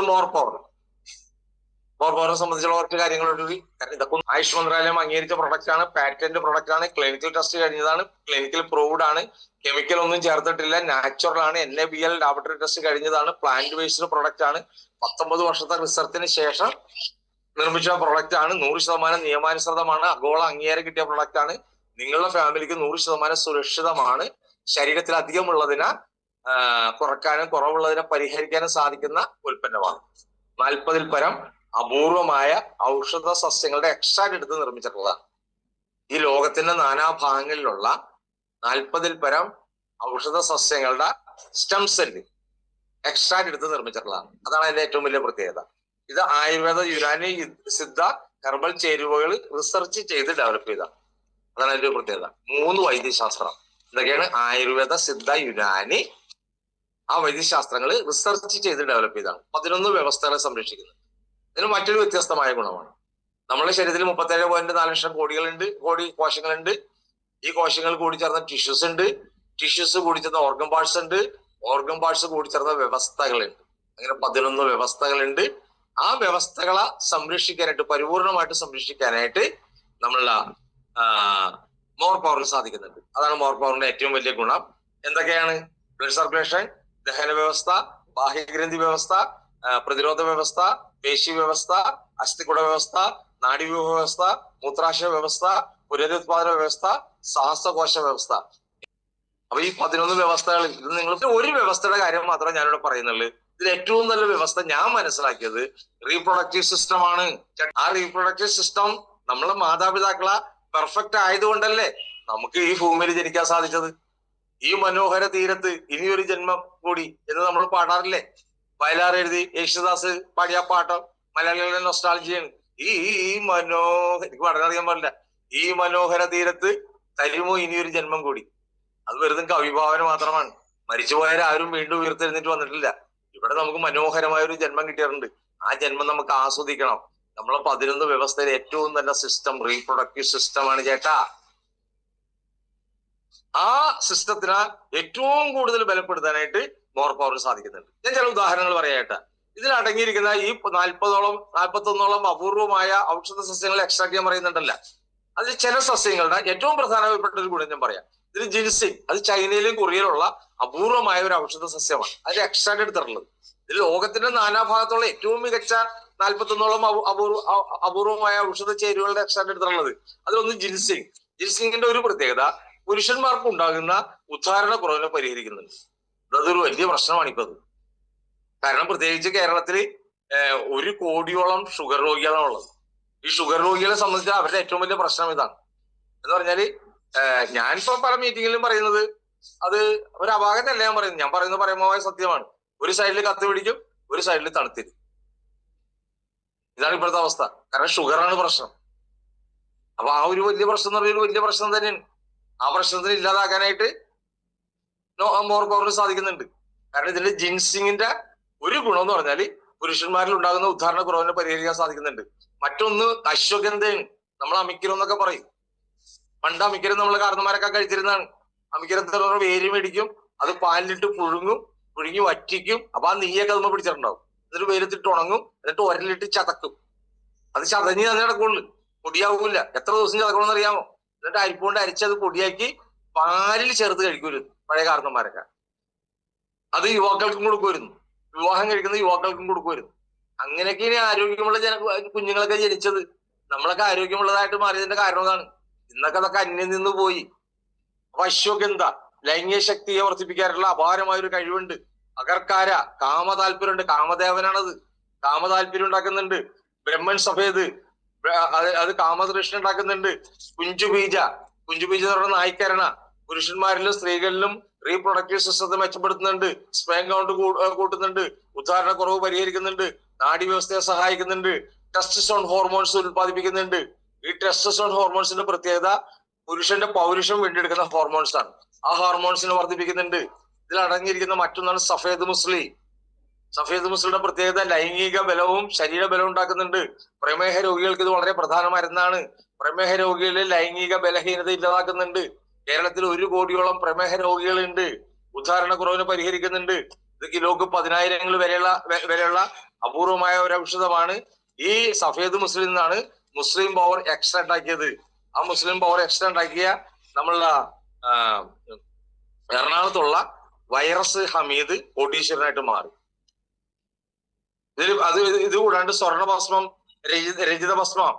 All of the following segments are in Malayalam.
അടുത്തത് മോർ പവറിനെ സംബന്ധിച്ചുള്ള കുറച്ച് കാര്യങ്ങളുണ്ട്. കാരണം ഇതൊക്കെ ആയുഷ് മന്ത്രാലയം അംഗീകരിച്ച പ്രൊഡക്റ്റ് ആണ്, പാറ്റന്റ് പ്രൊഡക്റ്റ് ആണ്, ക്ലിനിക്കൽ ടെസ്റ്റ് കഴിഞ്ഞതാണ്, ക്ലിനിക്കൽ പ്രൂവ്ഡ് ആണ്, കെമിക്കൽ ഒന്നും ചേർത്തിട്ടില്ല, നാച്ചുറൽ ആണ്, NABL ലാബറട്ടറി ടെസ്റ്റ് കഴിഞ്ഞതാണ്, പ്ലാന്റ് ബേസ്ഡ് പ്രൊഡക്റ്റ് ആണ്, 19 വർഷത്തെ റിസർച്ചിന് ശേഷം നിർമ്മിച്ച പ്രൊഡക്റ്റ് ആണ്, 100% നിയമാനുസൃതമാണ്, ആഗോള അംഗീകാരം കിട്ടിയ പ്രൊഡക്റ്റ് ആണ്, നിങ്ങളുടെ ഫാമിലിക്ക് 100% സുരക്ഷിതമാണ്, ശരീരത്തിൽ അധികമുള്ളതിനെ കുറക്കാനും കുറവുള്ളതിനെ പരിഹരിക്കാനും സാധിക്കുന്ന ഉൽപ്പന്നമാണ്. 40-ൽ പരം അപൂർവമായ ഔഷധ സസ്യങ്ങളുടെ എക്സ്ട്രാക്ട് എടുത്ത് നിർമ്മിച്ചിട്ടുള്ളതാണ്. ഈ ലോകത്തിന്റെ നാനാഭാഗങ്ങളിലുള്ള 40-ൽ പരം ഔഷധ സസ്യങ്ങളുടെ സ്റ്റെം സെല്ല് എക്സ്ട്രാക്ട് എടുത്ത് നിർമ്മിച്ചിട്ടുള്ളതാണ്. അതാണ് അതിന്റെ ഏറ്റവും വലിയ പ്രത്യേകത. ഇത് ആയുർവേദ, യുനാനി, സിദ്ധ, ഹെർബൽ ചേരുവകൾ റിസർച്ച് ചെയ്ത് ഡെവലപ്പ് ചെയ്തതാണ്. അതാണ് അതിന്റെ പ്രത്യേകത. 3 വൈദ്യശാസ്ത്രം ഇതൊക്കെയാണ് ആയുർവേദ, സിദ്ധ, യുനാനി. ആ വൈദ്യശാസ്ത്രങ്ങൾ റിസർച്ച് ചെയ്ത് ഡെവലപ്പ് ചെയ്തതാണ്. 11 വ്യവസ്ഥകളെ സംരക്ഷിക്കുന്നത്. ഇതിന് മറ്റൊരു വ്യത്യസ്തമായ ഗുണമാണ്. നമ്മുടെ ശരീരത്തിൽ 37.4 ലക്ഷം കോടി കോശങ്ങളുണ്ട്. ഈ കോശങ്ങൾ കൂടി ചേർന്ന ടിഷ്യൂസ് ഉണ്ട്. ടിഷ്യൂസ് കൂടി ചേർന്ന ഓർഗൻ പാർട്സ് ഉണ്ട്. ഓർഗൻ പാർട്സ് കൂടി ചേർന്ന വ്യവസ്ഥകളുണ്ട്. അങ്ങനെ 11 വ്യവസ്ഥകളുണ്ട്. ആ വ്യവസ്ഥകളെ സംരക്ഷിക്കാനായിട്ട്, പരിപൂർണമായിട്ട് സംരക്ഷിക്കാനായിട്ട് നമ്മളുടെ മോർ പവറിൽ സാധിക്കുന്നുണ്ട്. അതാണ് മോർ പവറിന്റെ ഏറ്റവും വലിയ ഗുണം. എന്തൊക്കെയാണ്? ബ്ലഡ് സർക്കുലേഷൻ, ദഹന വ്യവസ്ഥ, ബാഹ്യഗ്രന്ഥി വ്യവസ്ഥ, പ്രതിരോധ വ്യവസ്ഥ, പേശി വ്യവസ്ഥ, അസ്ഥികുട വ്യവസ്ഥ, നാഡീവ്യൂഹ വ്യവസ്ഥ, മൂത്രാശയ വ്യവസ്ഥ, പുനരുത്പാദന വ്യവസ്ഥ, സഹസ്രകോശ വ്യവസ്ഥ. അപ്പൊ ഈ 11 വ്യവസ്ഥകളിൽ ഇത് നിങ്ങൾ ഒരു വ്യവസ്ഥയുടെ കാര്യം മാത്രമേ ഞാനിവിടെ പറയുന്നുള്ളൂ. ഇതിൽ ഏറ്റവും നല്ല വ്യവസ്ഥ ഞാൻ മനസ്സിലാക്കിയത് റീപ്രൊഡക്റ്റീവ് സിസ്റ്റം ആണ്. ആ റീപ്രൊഡക്റ്റീവ് സിസ്റ്റം നമ്മളെ മാതാപിതാക്കളെ പെർഫെക്റ്റ് ആയതുകൊണ്ടല്ലേ നമുക്ക് ഈ ഭൂമിയിൽ ജനിക്കാൻ സാധിച്ചത്. ഈ മനോഹര തീരത്ത് ഇനിയൊരു ജന്മം കൂടി എന്ന് നമ്മൾ പാടാറില്ലേ? വയലാർ എഴുതി യേശുദാസ് പാടിയ പാട്ടം മലയാളികളുടെ നൊസ്റ്റാൾജിയാണ്. എനിക്ക് വളരെ അറിയാൻ പാടില്ല. ഈ മനോഹര തീരത്ത് തരുമോ ഇനിയൊരു ജന്മം കൂടി. അത് വെറുതെ കവിഭാവന മാത്രമാണ്. മരിച്ചുപോയവരാരും വീണ്ടും ഉയർത്തെഴുന്നേറ്റ് വന്നിട്ടില്ല. ഇവിടെ നമുക്ക് മനോഹരമായ ഒരു ജന്മം കിട്ടിയിട്ടുണ്ട്. ആ ജന്മം നമുക്ക് ആസ്വദിക്കണം. നമ്മളെ 11 വ്യവസ്ഥയിൽ ഏറ്റവും നല്ല സിസ്റ്റം റീപ്രൊഡക്റ്റീവ് സിസ്റ്റമാണ് ചേട്ടാ. ആ സിസ്റ്റത്തിനെ ഏറ്റവും കൂടുതൽ ബലപ്പെടുത്താനായിട്ട് മോർ പവർ സാധിക്കുന്നുണ്ട്. ഞാൻ ചില ഉദാഹരണങ്ങൾ പറയാട്ടെ. ഇതിൽ അടങ്ങിയിരിക്കുന്ന ഈ 41 അപൂർവമായ ഔഷധ സസ്യങ്ങൾ എക്സ്ട്രാക്ട് ചെയ്യാൻ പറയുന്നുണ്ടല്ല. അതിൽ ചില സസ്യങ്ങളുടെ ഏറ്റവും പ്രധാനപ്പെട്ട ഒരു ഗുണം ഞാൻ പറയാം. ഇതിൽ ജിൻസിങ്, അത് ചൈനയിലും കൊറിയയിലുള്ള അപൂർവമായ ഒരു ഔഷധ സസ്യമാണ്. അതിൽ എക്സ്ട്രാക്ട് എടുത്തിട്ടുള്ളത്. ഇതിൽ ലോകത്തിന്റെ നാനാഭാഗത്തുള്ള ഏറ്റവും മികച്ച 41 അപൂർവമായ ഔഷധ ചേരുവകളുടെ എക്സ്ട്രാക്ട് എടുത്തിട്ടുള്ളത്. അതിലൊന്ന് ജിൻസിങ്. ജിൻസിങ്ങിന്റെ ഒരു പ്രത്യേകത പുരുഷന്മാർക്ക് ഉണ്ടാകുന്ന ഉദ്ധാരണ കുറവിനെ പരിഹരിക്കുന്നുണ്ട്. അതൊരു വലിയ പ്രശ്നമാണ് ഇപ്പൊ അത്. കാരണം പ്രത്യേകിച്ച് കേരളത്തില് 1 കോടിയോളം ഷുഗർ രോഗികളാണ് ഉള്ളത്. ഈ ഷുഗർ രോഗികളെ സംബന്ധിച്ച് അവരുടെ ഏറ്റവും വലിയ പ്രശ്നം ഇതാണ്. എന്ന് പറഞ്ഞാല് ഞാനിപ്പോ പല മീറ്റിങ്ങിലും പറയുന്നത് അത് ഒരു അപാകതല്ല ഞാൻ പറയുന്നത്. ഞാൻ പറയുന്നത് പരമമായ സത്യമാണ്. ഒരു സൈഡിൽ കത്ത് പിടിക്കും, ഒരു സൈഡിൽ തണുത്തിരും. ഇതാണ് ഇപ്പോഴത്തെ അവസ്ഥ. കാരണം ഷുഗറാണ് പ്രശ്നം. അപ്പൊ ആ ഒരു വലിയ പ്രശ്നം എന്ന് പറയുന്നത് വലിയ പ്രശ്നം തന്നെയാണ്. ആ പ്രശ്നത്തിന് ഇല്ലാതാക്കാനായിട്ട് മോർ പവറിന് സാധിക്കുന്നുണ്ട്. കാരണം ഇതിന്റെ ജിൻസിങ്ങിന്റെ ഒരു ഗുണം എന്ന് പറഞ്ഞാൽ പുരുഷന്മാരിൽ ഉണ്ടാകുന്ന ഉദ്ധാരണ കുറവിനെ പരിഹരിക്കാൻ സാധിക്കുന്നുണ്ട്. മറ്റൊന്ന് അശ്വഗന്ധയാണ്. നമ്മൾ അമിക്കരം എന്നൊക്കെ പറയും. പണ്ട് അമിക്കരം നമ്മൾ കാരണന്മാരൊക്കെ കഴിച്ചിരുന്നതാണ്. അമിക്കരത്തിൽ വേര് മേടിക്കും, അത് പാലിലിട്ട് പുഴുങ്ങി വറ്റിക്കും. അപ്പൊ ആ നെയ്യൊക്കെ അതുമ്പോൾ പിടിച്ചിട്ടുണ്ടാവും. എന്നിട്ട് വെയിലത്തിട്ട് ഉണങ്ങും, എന്നിട്ട് ഒരലിട്ട് ചതക്കും. അത് ചതഞ്ഞ് തന്നെ നടക്കുള്ളൂ, പൊടിയാവൂല. എത്ര ദിവസം ചതക്കണമെന്ന് അറിയാമോ? എന്നിട്ട് അരിപ്പുകൊണ്ട് അരിച്ചത് പൊടിയാക്കി പാലിൽ ചേർത്ത് കഴിക്കുമായിരുന്നു പഴയ കാരണന്മാരൊക്കെ. അത് യുവാക്കൾക്കും കൊടുക്കുമായിരുന്നു. വിവാഹം കഴിക്കുന്ന യുവാക്കൾക്കും കൊടുക്കുമായിരുന്നു. അങ്ങനെയൊക്കെ ആരോഗ്യമുള്ള കുഞ്ഞുങ്ങളൊക്കെ ജനിച്ചത്. നമ്മളൊക്കെ ആരോഗ്യമുള്ളതായിട്ട് മാറിയതിന്റെ കാരണം അതാണ്. ഇന്നൊക്കെ അതൊക്കെ അന്യം നിന്ന് പോയി. അപ്പൊ അശ്വഗന്ധ ലൈംഗിക ശക്തിയെ വർദ്ധിപ്പിക്കാനുള്ള അപാരമായ ഒരു കഴിവുണ്ട്. അകർക്കാര കാമതാല്പര്യമുണ്ട്. കാമദേവനാണത്. കാമതാല്പര്യം ഉണ്ടാക്കുന്നുണ്ട്. ബ്രഹ്മൻ സഫേദ് അത് കാമതൃഷ്ണ ഉണ്ടാക്കുന്നുണ്ട്. കുഞ്ചുബീജ എന്ന് പറയുന്ന നായ്ക്കരണ പുരുഷന്മാരിലും സ്ത്രീകളിലും റീപ്രൊഡക്റ്റീവ് സിസ്റ്റത്തെ മെച്ചപ്പെടുത്തുന്നുണ്ട്. Sperm count കൂട്ടുന്നുണ്ട്. ഉദ്ധാരണ കുറവ് പരിഹരിക്കുന്നുണ്ട്. നാഡീവ്യവസ്ഥയെ സഹായിക്കുന്നുണ്ട്. ടെസ്റ്റോസ്റ്ററോൺ ഹോർമോൺസ് ഉത്പാദിപ്പിക്കുന്നുണ്ട്. ഈ ടെസ്റ്റോസ്റ്ററോൺ ഹോർമോൺസിന്റെ പ്രത്യേകത പുരുഷന്റെ പൗരുഷം വീണ്ടെടുക്കുന്ന ഹോർമോൺസ് ആണ്. ആ ഹോർമോൺസിനെ വർദ്ധിപ്പിക്കുന്നുണ്ട്. ഇതിൽ അടങ്ങിയിരിക്കുന്ന മറ്റൊന്നാണ് സഫേദ് മുസ്ലി. സഫേദ് മുസ്ലിയുടെ പ്രത്യേകത ലൈംഗിക ബലവും ശരീര ബലവും ഉണ്ടാക്കുന്നുണ്ട്. പ്രമേഹ രോഗികൾക്ക് ഇത് വളരെ പ്രധാന മരുന്നാണ്. പ്രമേഹ രോഗികളിൽ ലൈംഗിക ബലഹീനത ഇല്ലാതാക്കുന്നുണ്ട്. കേരളത്തിൽ 1 കോടിയോളം പ്രമേഹ രോഗികളുണ്ട്. ഉദ്ധാരണ കുറവിനെ പരിഹരിക്കുന്നുണ്ട്. ഇത് കിലോക്ക് 10,000 വരെയുള്ള അപൂർവമായ ഒരു ഔഷധമാണ്. ഈ സഫേദ് മുസ്ലിം നിന്നാണ് മുസ്ലിം പവർ എക്സ്ട്രാ ഉണ്ടാക്കിയത്. ആ മുസ്ലിം പവർ എക്സ്ട്രാ ഉണ്ടാക്കിയ നമ്മളുടെ എറണാകുളത്തുള്ള വൈറസ് ഹമീദ് കോടീശ്വരനായിട്ട് മാറി. ഇത് കൂടാണ്ട് സ്വർണഭസ്മം, രജിത ഭസ്മം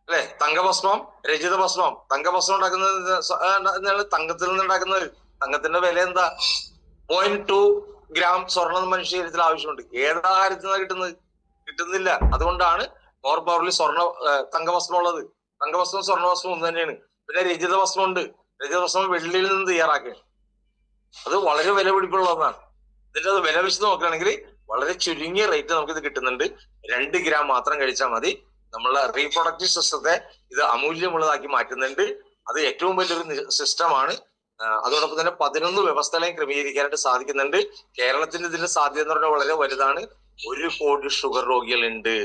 അല്ലെ, തങ്കഭസ്മം, രജിത ഭസ്മം. തങ്കഭസ്മം ഉണ്ടാക്കുന്നത് തങ്കത്തിൽ നിന്ന് ഉണ്ടാക്കുന്നത്. തങ്കത്തിന്റെ വില എന്താ? 0.2 ഗ്രാം സ്വർണ്ണം മനുഷ്യ ശരീരത്തിൽ ആവശ്യമുണ്ട്. ഏതാഹാരത്തിൽ നിന്നാണ് കിട്ടുന്നില്ല. അതുകൊണ്ടാണ് മോർ പവറിൽ തങ്കഭസ്മം ഉള്ളത്. തങ്കഭസ്മം സ്വർണ്ണഭസ്മം ഒന്ന് തന്നെയാണ്. പിന്നെ രജിത ഭസ്മം ഉണ്ട്. രജിത ഭസ്മം വെള്ളിയിൽ നിന്ന് തയ്യാറാക്കുക. അത് വളരെ വില പിടിപ്പുള്ളതാണ്. ഇതിന്റെ അത് വില വെച്ച് നോക്കുകയാണെങ്കിൽ വളരെ ചുരുങ്ങിയ റേറ്റ് നമുക്കിത് കിട്ടുന്നുണ്ട്. 2 ഗ്രാം മാത്രം കഴിച്ചാൽ മതി. നമ്മളെ റീപ്രൊഡക്റ്റീവ് സിസ്റ്റത്തെ ഇത് അമൂല്യമുള്ളതാക്കി മാറ്റുന്നുണ്ട്. അത് ഏറ്റവും വലിയൊരു സിസ്റ്റമാണ്. അതോടൊപ്പം തന്നെ 11 വ്യവസ്ഥകളെയും ക്രമീകരിക്കാനായിട്ട് സാധിക്കുന്നുണ്ട്. കേരളത്തിന്റെ ഇതിന്റെ സാധ്യത എന്ന് പറഞ്ഞാൽ വളരെ വലുതാണ്. 1 കോടി ഷുഗർ രോഗികളുണ്ട്.